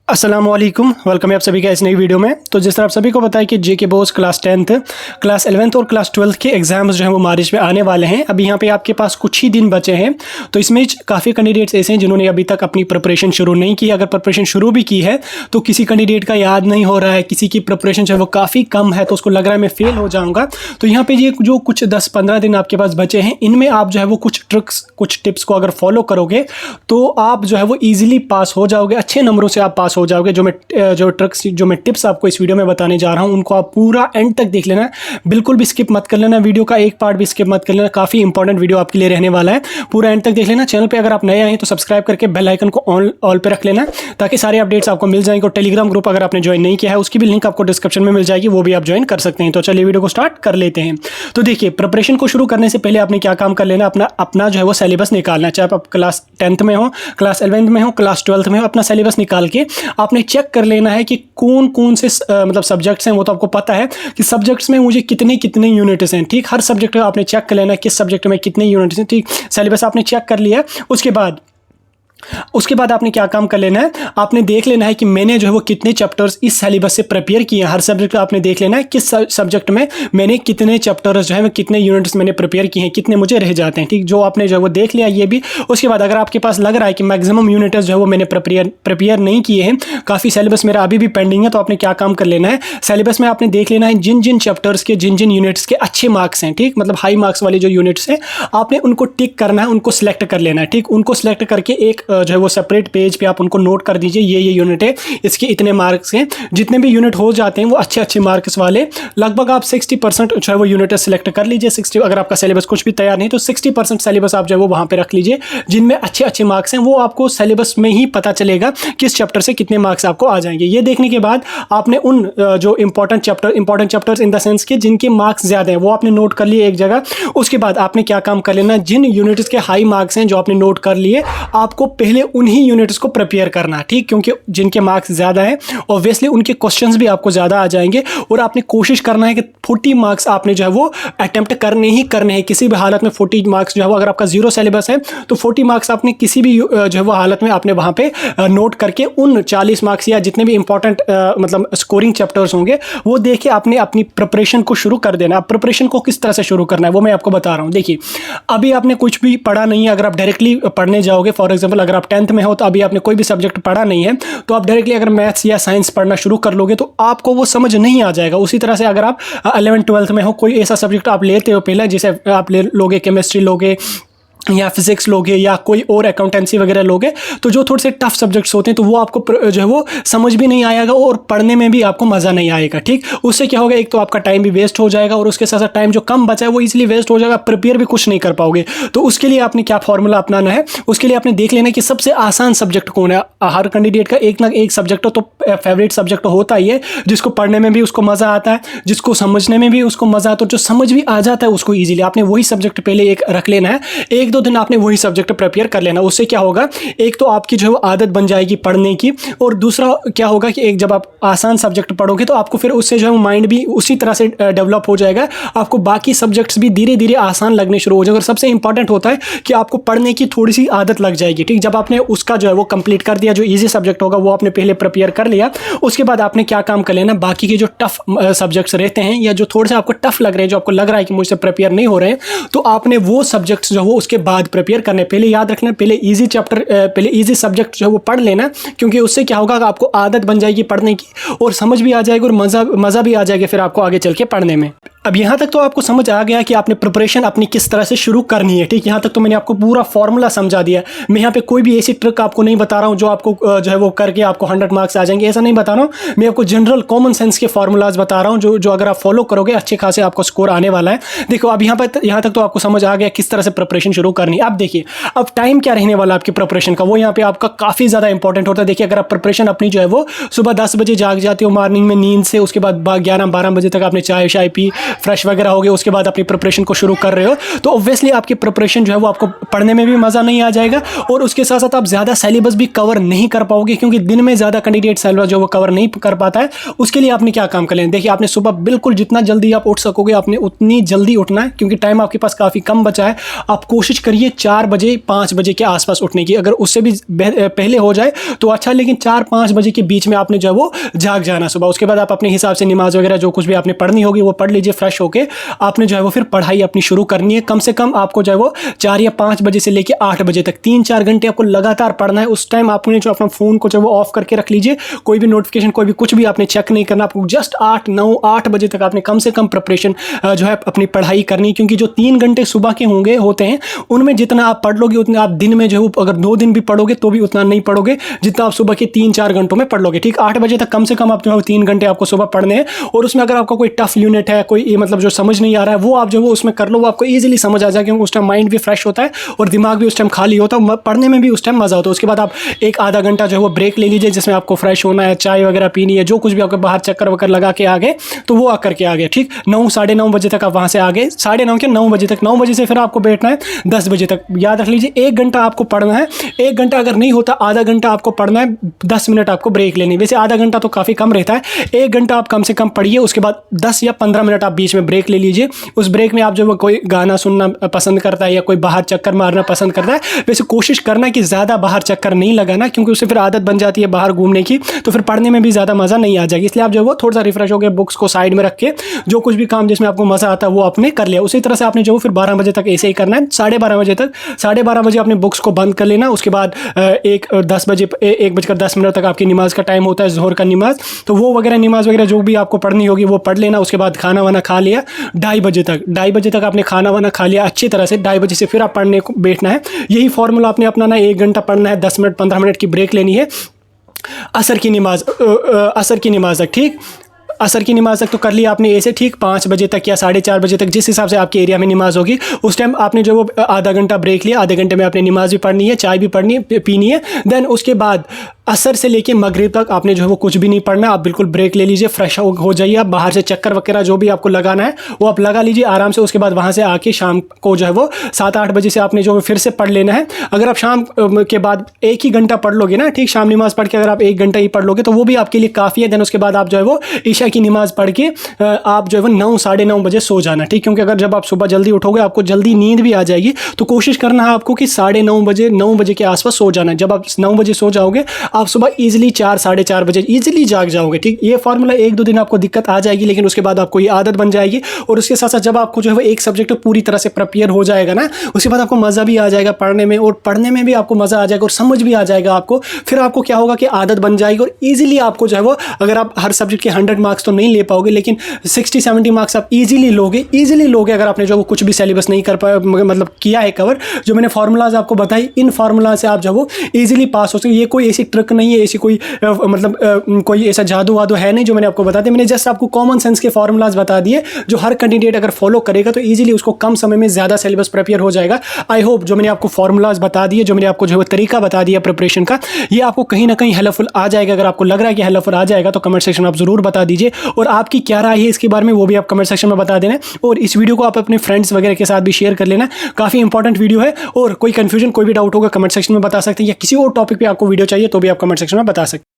अस्सलामुअलैकुम, वेलकम है आप सभी का इस नई वीडियो में। तो जिस तरह आप सभी को पता है कि जेके Bose class 10th, class 11th और क्लास 12th के एग्जाम्स जो हैं वो मार्च में आने वाले हैं। अभी यहाँ पे आपके पास कुछ ही दिन बचे हैं। तो इसमें काफ़ी कैंडिडेट्स ऐसे हैं जिन्होंने अभी तक अपनी प्रिपरेशन शुरू नहीं की। अगर प्रिपरेशन शुरू भी की है तो किसी कैंडिडेट का याद नहीं हो रहा है, किसी की प्रिपरेशन जो है वो काफ़ी कम है, तो उसको लग रहा है मैं फेल हो जाऊँगा। तो यहाँ पर ये जो कुछ 10-15 दिन आपके पास बचे हैं, इनमें आप जो है वो कुछ ट्रिक्स, कुछ टिप्स को अगर फॉलो करोगे तो आप जो है वो ईजिली पास हो जाओगे, अच्छे नंबरों से आप पास हो जाओगे। जो ट्रिक्स, जो मैं टिप्स आपको इस वीडियो में बताने जा रहा हूं, उनको आप पूरा एंड तक देख लेना, बिल्कुल भी स्किप मत कर लेना। वीडियो का एक पार्ट भी स्किप मत कर लेना, काफ़ी इंपॉर्टेंट वीडियो आपके लिए रहने वाला है। पूरा एंड तक देख लेना। चैनल पे अगर आप नए आए तो सब्सक्राइब करके बेल आइकन को ऑल पे रख लेना, ताकि सारे अपडेट्स आपको मिल जाएंगे। और टेलीग्राम ग्रुप अगर आपने ज्वाइन नहीं किया है, उसकी भी लिंक आपको डिस्क्रिप्शन में मिल जाएगी, वो भी आप ज्वाइन कर सकते हैं। तो चलिए वीडियो को स्टार्ट कर लेते हैं। तो देखिए, प्रिपरेशन को शुरू करने से पहले आपने क्या काम कर लेना, अपना जो है वो सिलेबस निकालना है। चाहे आप क्लास 10th में हो, क्लास 11th में हो, क्लास 12th में हो, अपना सिलेबस निकाल के आपने चेक कर लेना है कि कौन कौन से मतलब सब्जेक्ट्स हैं। वो तो आपको पता है कि सब्जेक्ट्स में मुझे कितने कितने यूनिट्स हैं, ठीक। हर सब्जेक्ट का आपने चेक कर लेना है किस सब्जेक्ट में कितने यूनिट्स हैं, ठीक। सिलेबस आपने चेक कर लिया। उसके बाद आपने क्या काम कर लेना है, आपने देख लेना है कि मैंने जो है वो कितने चैप्टर्स इस सिलेबस से प्रिपेयर किए हैं। हर सब्जेक्ट का आपने देख लेना है किस सब्जेक्ट में मैंने कितने चैप्टर्स जो है, कितने यूनिट्स मैंने प्रिपेयर किए हैं, कितने मुझे रह जाते हैं, ठीक। जो आपने जो है वो देख लिया ये भी। उसके बाद अगर आपके पास लग रहा है कि मैक्सिमम यूनिट्स जो है वो मैंने प्रिपेयर नहीं किए हैं, काफ़ी सिलेबस मेरा अभी भी पेंडिंग है, तो आपने क्या काम कर लेना है, सिलेबस में आपने देख लेना है जिन जिन चैप्टर्स के, जिन जिन यूनिट्स के अच्छे मार्क्स हैं, ठीक। मतलब हाई मार्क्स वाले जो यूनिट्स हैं, आपने उनको टिक करना है, उनको सिलेक्ट कर लेना है, ठीक। उनको सिलेक्ट करके एक जो है वो सेपरेट पेज पे आप उनको नोट कर दीजिए, ये यूनिट है, इसके इतने मार्क्स हैं। जितने भी यूनिट हो जाते हैं वो अच्छे अच्छे मार्क्स वाले, लगभग आप 60% जो है वो यूनिट सिलेक्ट कर लीजिए। 60, अगर आपका सिलेबस कुछ भी तैयार नहीं तो 60% सिलेबस आप जो है वो वहाँ पे रख लीजिए, जिनमें अच्छे अच्छे मार्क्स हैं। वो आपको सिलेबस में ही पता चलेगा किस चैप्टर से कितने मार्क्स आपको आ जाएंगे। ये देखने के बाद आपने उन जो important chapters in the sense के जिनके मार्क्स ज़्यादा हैं, वो आपने नोट कर लिए एक जगह। उसके बाद आपने क्या काम कर लेना, जिन यूनिट्स के हाई मार्क्स हैं जो आपने नोट कर लिए, आपको पहले उन्हीं यूनिट्स को प्रिपेयर करना, ठीक। क्योंकि जिनके मार्क्स ज़्यादा हैं ऑब्वियसली उनके क्वेश्चंस भी आपको ज़्यादा आ जाएंगे। और आपने कोशिश करना है कि 40 मार्क्स आपने जो है वो अटेम्प्ट करने ही करने हैं, किसी भी हालत में। 40 मार्क्स जो है वो, अगर आपका 0 सिलेबस है तो 40 मार्क्स आपने किसी भी जो है वो हालत में आपने वहाँ पे नोट करके उन 40 मार्क्स या जितने भी इंपॉर्टेंट मतलब स्कोरिंग चैप्टर्स होंगे वो देख के आपने अपनी प्रिपरेशन को शुरू कर देना। अब प्रिपरेशन को किस तरह से शुरू करना है वो मैं आपको बता रहा हूँ। देखिए, अभी आपने कुछ भी पढ़ा नहीं है। अगर आप डायरेक्टली पढ़ने जाओगे, फॉर एग्जाम्पल अगर आप 10th में हो तो अभी आपने कोई भी सब्जेक्ट पढ़ा नहीं है, तो आप डायरेक्टली अगर मैथ्स या साइंस पढ़ना शुरू कर लोगे तो आपको वो समझ नहीं आ जाएगा। उसी तरह से अगर आप 11th-12th में हो, कोई ऐसा सब्जेक्ट आप लेते हो पहले, जैसे आप ले लोगे केमिस्ट्री लोगे या फिजिक्स लोगे या कोई और अकाउंटेंसी वगैरह लोगे, तो जो थोड़े से टफ सब्जेक्ट्स होते हैं तो वो आपको जो है वो समझ भी नहीं आएगा और पढ़ने में भी आपको मज़ा नहीं आएगा, ठीक। उससे क्या होगा, एक तो आपका टाइम भी वेस्ट हो जाएगा और उसके साथ साथ टाइम जो कम बचा है वो इजीली वेस्ट हो जाएगा, प्रिपेयर भी कुछ नहीं कर पाओगे। तो उसके लिए आपने क्या फॉर्मूला अपनाना है, उसके लिए आपने देख लेना कि सबसे आसान सब्जेक्ट कौन है। हर कैंडिडेट का एक ना एक सब्जेक्ट तो फेवरेट सब्जेक्ट होता ही है, जिसको पढ़ने में भी उसको मज़ा आता है, जिसको समझने में भी उसको मज़ा आता है, जो समझ भी आ जाता है उसको ईजिली। आपने वही सब्जेक्ट पहले एक रख लेना है, 1-2 दिन आपने वही सब्जेक्ट प्रिपेयर कर लेना। उससे क्या होगा, एक तो आपकी जो है आदत बन जाएगी पढ़ने की, और दूसरा क्या होगा कि एक जब आप आसान सब्जेक्ट पढ़ोगे तो आपको फिर उससे जो है माइंड भी उसी तरह से डेवलप हो जाएगा, आपको बाकी सब्जेक्ट्स भी धीरे धीरे आसान लगने शुरू हो जाएंगे। और सबसे इंपॉर्टेंट होता है कि आपको पढ़ने की थोड़ी सी आदत लग जाएगी, ठीक। जब आपने उसका जो है वो कंप्लीट कर दिया, जो ईजी सब्जेक्ट होगा वो आपने पहले प्रिपेयर कर लिया, उसके बाद आपने क्या काम कर लेना, बाकी के जो टफ सब्जेक्ट्स रहते हैं या जो थोड़े से आपको टफ लग रहे हैं, जो आपको लग रहा है कि मुझसे प्रिपेयर नहीं हो रहे हैं, तो आपने वो सब्जेक्ट्स जो हो उसके बाद प्रिपेयर करने। पहले याद रखना, पहले इजी सब्जेक्ट जो है वो पढ़ लेना, क्योंकि उससे क्या होगा, आपको आदत बन जाएगी पढ़ने की और समझ भी आ जाएगी और मज़ा भी आ जाएगा फिर आपको आगे चल के पढ़ने में। अब यहाँ तक तो आपको समझ आ गया कि आपने प्रिपरेशन अपनी किस तरह से शुरू करनी है, ठीक। यहाँ तक तो मैंने आपको पूरा फॉर्मूला समझा दिया। मैं यहाँ पे कोई भी ऐसी ट्रिक आपको नहीं बता रहा हूँ जो आपको जो है वो करके आपको 100 मार्क्स आ जाएंगे, ऐसा नहीं बता रहा हूँ। मैं आपको जनरल कॉमन सेंस के फार्मूलाज बता रहा हूँ जो अगर आप फॉलो करोगे अच्छे खासे आपको स्कोर आने वाला है। देखो, अब यहाँ तक तो आपको समझ आ गया किस तरह से प्रिपरेशन शुरू करनी है। अब देखिए, अब टाइम क्या रहने वाला आपकी प्रिपरेशन का, वो यहाँ पे आपका काफ़ी ज़्यादा इंपॉर्टेंट होता है। देखिए, अगर आप प्रिपरेशन अपनी जो है वो सुबह 10 बजे जाग जाते हो मॉर्निंग में नींद से, उसके बाद 11-12 बजे तक आपने चाय शाय पी, फ्रेश वगैरह हो गए, उसके बाद अपनी प्रिपरेशन को शुरू कर रहे हो, तो ऑब्वियसली आपकी प्रिपरेशन जो है वो आपको पढ़ने में भी मज़ा नहीं आ जाएगा और उसके साथ साथ आप ज़्यादा सिलेबस भी कवर नहीं कर पाओगे, क्योंकि दिन में ज़्यादा कैंडिडेट सिलेबस जो वो कवर नहीं कर पाता है। उसके लिए आपने क्या काम कर लेना, देखिए आपने सुबह बिल्कुल जितना जल्दी आप उठ सकोगे आपने उतनी जल्दी उठना है, क्योंकि टाइम आपके पास काफ़ी कम बचा है। आप कोशिश करिए 4 बजे 5 बजे के आसपास उठने की, अगर उससे भी पहले हो जाए तो अच्छा, लेकिन 4-5 बजे के बीच में आपने जो है वो जाग जाना सुबह। उसके बाद आप अपने हिसाब से नमाज वगैरह जो कुछ भी आपने पढ़नी होगी वो पढ़ लीजिए, फ्रेश होके आपने जो है वो फिर पढ़ाई अपनी शुरू करनी है। कम से कम आपको जो है वो 4 या 5 बजे से लेकर 8 बजे तक 3-4 घंटे आपको लगातार पढ़ना है। उस टाइम आपने जो अपना फ़ोन को जो वो ऑफ करके रख लीजिए, कोई भी नोटिफिकेशन कोई भी कुछ भी आपने चेक नहीं करना। आपको जस्ट 8-9-8 बजे तक आपने कम से कम प्रिपरेशन जो है अपनी पढ़ाई करनी, क्योंकि जो 3 घंटे सुबह के होते हैं उनमें जितना आप पढ़ लोगे उतना आप दिन में जो है अगर 2 दिन भी पढ़ोगे तो भी उतना नहीं पढ़ोगे जितना आप सुबह के 3-4 घंटों में पढ़ लोगे। ठीक, 8 बजे तक कम से कम आप जो है 3 घंटे आपको सुबह पढ़ने हैं, और उसमें अगर आपका कोई टफ यूनिट है, कोई मतलब जो समझ नहीं आ रहा है, वो आप जो वो उसमें कर लो, वो आपको ईजिली समझ आ जाएगा, क्योंकि उस टाइम माइंड भी फ्रेश होता है और दिमाग भी उस टाइम खाली होता है, पढ़ने में भी उस टाइम मज़ा होता है। उसके बाद आप एक आधा घंटा जो है वो ब्रेक ले लीजिए, जिसमें आपको फ्रेश होना है, चाय वगैरह पीनी है, जो कुछ भी आपके बाहर चक्कर वक्कर लगा के आ गए तो वो आकर के आ गए। ठीक, 9-9:30 बजे तक आप वहाँ से आ गए, 9:30 के 9 बजे तक, 9 बजे से फिर आपको बैठना है 10 बजे तक। याद रख लीजिए 1 घंटा आपको पढ़ना है, 1 घंटा अगर नहीं होता आधा घंटा आपको पढ़ना है, 10 मिनट आपको ब्रेक लेनी है। वैसे आधा घंटा तो काफ़ी कम रहता है, 1 घंटा आप कम से कम पढ़िए, उसके बाद 10 या 15 मिनट आप बीच में ब्रेक ले लीजिए। उस ब्रेक में आप जो कोई गाना सुनना पसंद करता है या कोई बाहर चक्कर मारना पसंद करता है, वैसे कोशिश करना कि ज़्यादा बाहर चक्कर नहीं लगाना, क्योंकि उससे फिर आदत बन जाती है बाहर घूमने की, तो फिर पढ़ने में भी ज़्यादा मज़ा नहीं आ जाएगी। इसलिए आप जो है वो थोड़ा सा रिफ्रेश हो गए, बुक्स को साइड में रख के जो कुछ भी काम जिसमें आपको मज़ा आता है वो आपने कर लिया। उसी तरह से आपने जो फिर 12 बजे तक ऐसे ही करना है, 12:30 बजे तक, 12:30 बजे आपने बुक्स को बंद कर लेना। उसके बाद 1:10 तक आपकी नमाज का टाइम होता है, ज़ोहर का नमाज, तो वो वगैरह नमाज वगैरह जो भी आपको पढ़नी होगी वो पढ़ लेना। उसके बाद खाना वाना खा लिया 2:30 बजे तक आपने खाना वाना खा लिया अच्छी तरह से, 2:30 बजे से फिर आप पढ़ने को बैठना है। यही फॉर्मूला आपने अपनाना है, 1 घंटा पढ़ना है, 10 मिनट 15 मिनट की ब्रेक लेनी है, असर की नमाज तक। ठीक, असर की नमाज तक तो कर लिया आपने ऐसे। ठीक, 5 बजे तक या 4:30 बजे तक जिस हिसाब से आपके एरिया में नमाज होगी उस टाइम आपने जो वो आधा घंटा ब्रेक लिया, आधे घंटे में आपने नमाज भी पढ़नी है, चाय भी पीनी है। देन उसके बाद असर से लेके मगरिब तक आपने जो है वो कुछ भी नहीं पढ़ना, आप बिल्कुल ब्रेक ले लीजिए, फ्रेश हो जाइए। आप बाहर से चक्कर वगैरह जो भी आपको लगाना है वो आप लगा लीजिए आराम से। उसके बाद वहाँ से आके शाम को जो है वो 7-8 बजे से आपने जो फिर से पढ़ लेना है। अगर आप शाम के बाद 1 ही घंटा पढ़ लोगे ना, ठीक, शाम नमाज पढ़ के अगर आप 1 घंटा ही पढ़ लोगे तो वो भी आपके लिए काफ़ी है। देन उसके बाद आप जो है वो ईशा की नमाज पढ़ के आप जो है वो 9-9:30 बजे सो जाना। ठीक, क्योंकि अगर जब आप सुबह जल्दी उठोगे आपको जल्दी नींद भी आ जाएगी, तो कोशिश करना है आपको कि 9:30 बजे के आसपास सो जाना है। जब आप 9 बजे सो जाओगे आप सुबह ईजिली 4-4:30 बजे ईजिली जाग जाओगे। ठीक, ये फॉर्मूला 1-2 दिन आपको दिक्कत आ जाएगी, लेकिन उसके बाद आपको ये आदत बन जाएगी। और उसके साथ साथ जब आपको जो है वो एक सब्जेक्ट पूरी तरह से प्रिपेयर हो जाएगा ना, उसके बाद आपको मज़ा भी आ जाएगा पढ़ने में, और पढ़ने में भी आपको मज़ा आ जाएगा और समझ भी आ जाएगा आपको। फिर आपको क्या होगा कि आदत बन जाएगी और ईजिली आपको जो है वो, अगर आप हर सब्जेक्ट के 100 मार्क्स तो नहीं ले पाओगे, लेकिन 60-70 मार्क्स आप ईजिली लोगे अगर आपने जो वो कुछ भी सिलेबस नहीं कर पाया, मतलब किया है कवर। जो मैंने फार्मूलाज आपको बताई, इन फार्मूला से आप जो वो ईजिली पास हो सकते। ये कोई ऐसी ट्रिक नहीं है, ऐसी कोई मतलब कोई ऐसा जादू वादू है नहीं जो मैंने आपको बता दिया। मैंने जस्ट आपको कॉमन सेंस के फार्मूलाज बता दिए जो हर कैंडिडेट अगर फॉलो करेगा तो ईजिली उसको कम समय में ज़्यादा सिलेबस प्रिपेयर हो जाएगा। आई होप जो मैंने आपको फार्मूलाज बता दिए, जो मैंने आपको जो है तरीका बता दिया प्रिपरेशन का, ये आपको कहीं ना कहीं हेल्पफुल आ जाएगा। अगर आपको लग रहा है कि हेल्पफुल आ जाएगा तो कमेंट सेक्शन में आप जरूर बता दीजिए, और आपकी क्या राय है इसके बारे में वो भी आप कमेंट सेक्शन में बता देना। और इस वीडियो को आप अपने फ्रेंड्स वगैरह के साथ भी शेयर कर लेना, काफ़ी इंपॉर्टेंट वीडियो है। और कोई कंफ्यूजन कोई भी डाउट होगा कमेंट सेक्शन में बता सकते हैं, या किसी और टॉपिक पे आपको वीडियो चाहिए तो भी आप कमेंट सेक्शन में बता सकते हैं।